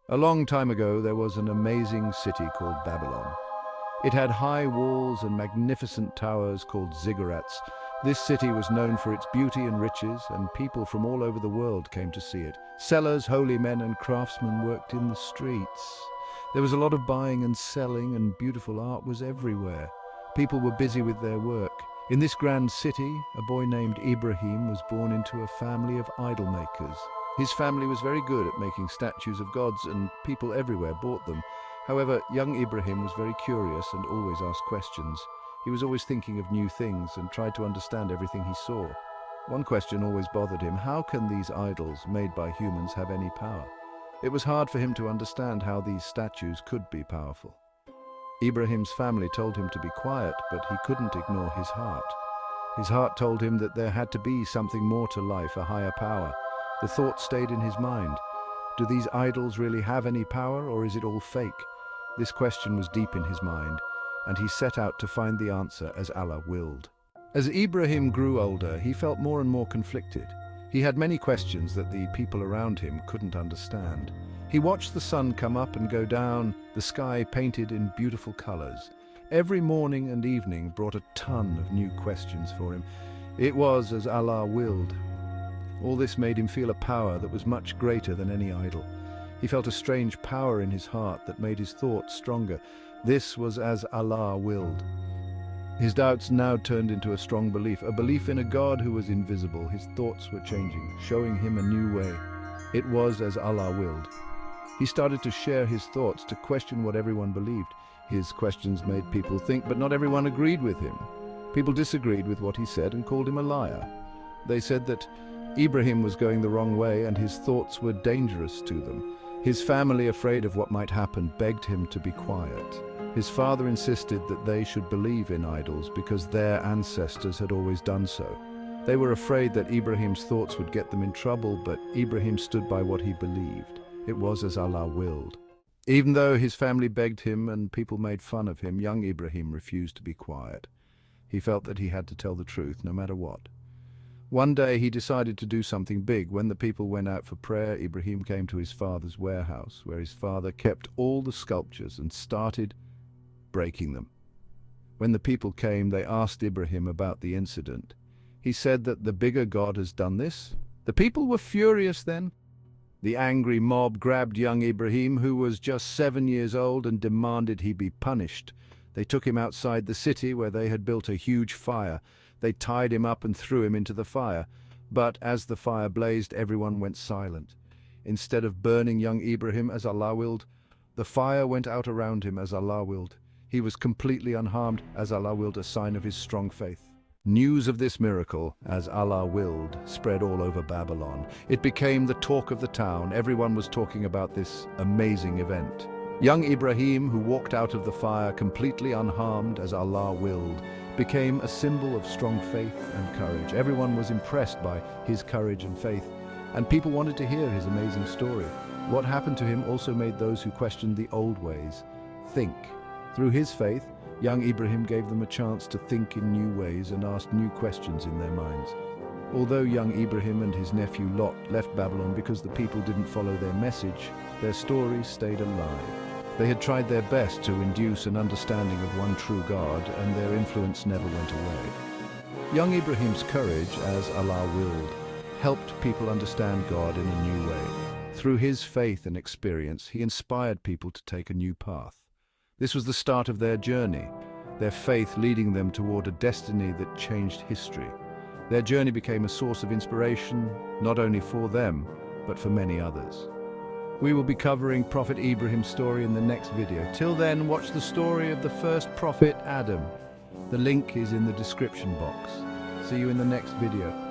A long time ago, there was an amazing city called Babylon. It had high walls and magnificent towers called ziggurats. This city was known for its beauty and riches, and people from all over the world came to see it. Sellers, holy men, and craftsmen worked in the streets. There was a lot of buying and selling, and beautiful art was everywhere. People were busy with their work. In this grand city, a boy named Ibrahim was born into a family of idol makers. His family was very good at making statues of gods, and people everywhere bought them. However, young Ibrahim was very curious and always asked questions. He was always thinking of new things and tried to understand everything he saw. One question always bothered him: how can these idols made by humans have any power? It was hard for him to understand how these statues could be powerful. Ibrahim's family told him to be quiet, but he couldn't ignore his heart. His heart told him that there had to be something more to life, a higher power. The thought stayed in his mind. Do these idols really have any power, or is it all fake? This question was deep in his mind, and he set out to find the answer as Allah willed. As Ibrahim grew older, he felt more and more conflicted. He had many questions that the people around him couldn't understand. He watched the sun come up and go down, the sky painted in beautiful colors. Every morning and evening brought a ton of new questions for him. It was as Allah willed. All this made him feel a power that was much greater than any idol. He felt a strange power in his heart that made his thoughts stronger. This was as Allah willed. His doubts now turned into a strong belief, a belief in a God who was invisible. His thoughts were changing, showing him a new way. It was as Allah willed. He started to share his thoughts, to question what everyone believed. His questions made people think, but not everyone agreed with him. People disagreed with what he said and called him a liar. They said that Ibrahim was going the wrong way and his thoughts were dangerous to them. His family, afraid of what might happen, begged him to be quiet. His father insisted that they should believe in idols because their ancestors had always done so. They were afraid that Ibrahim's thoughts would get them in trouble, but Ibrahim stood by what he believed. It was as Allah willed. Even though his family begged him and people made fun of him, young Ibrahim refused to be quiet. He felt that he had to tell the truth, no matter what. One day he decided to do something big. When the people went out for prayer, Ibrahim came to his father's warehouse, where his father kept all the sculptures, and started breaking them. When the people came, they asked Ibrahim about the incident. He said that the bigger God has done this. The people were furious then. The angry mob grabbed young Ibrahim, who was just 7 years old, and demanded he be punished. They took him outside the city where they had built a huge fire. They tied him up and threw him into the fire. But as the fire blazed, everyone went silent. Instead of burning young Ibrahim as Allah willed, the fire went out around him as Allah willed. He was completely unharmed as Allah willed, a sign of his strong faith. News of this miracle, as Allah willed, spread all over Babylon. It became the talk of the town. Everyone was talking about this amazing event. Young Ibrahim, who walked out of the fire completely unharmed as Allah willed, became a symbol of strong faith and courage. Everyone was impressed by his courage and faith, and people wanted to hear his amazing story. What happened to him also made those who questioned the old ways think. Through his faith, young Ibrahim gave them a chance to think in new ways and ask new questions in their minds. Although young Ibrahim and his nephew Lot left Babylon because the people didn't follow their message, their story stayed alive. They had tried their best to induce an understanding of one true God, and their influence never went away. Young Ibrahim's courage, as Allah willed, helped people understand God in a new way. Through his faith and experience, he inspired people to take a new path. This was the start of their journey, their faith leading them toward a destiny that changed history. Their journey became a source of inspiration, not only for them, but for many others. We will be covering Prophet Ibrahim's story in the next video. Till then, watch the story of the first prophet, Adam. The link is in the description box. See you in the next video.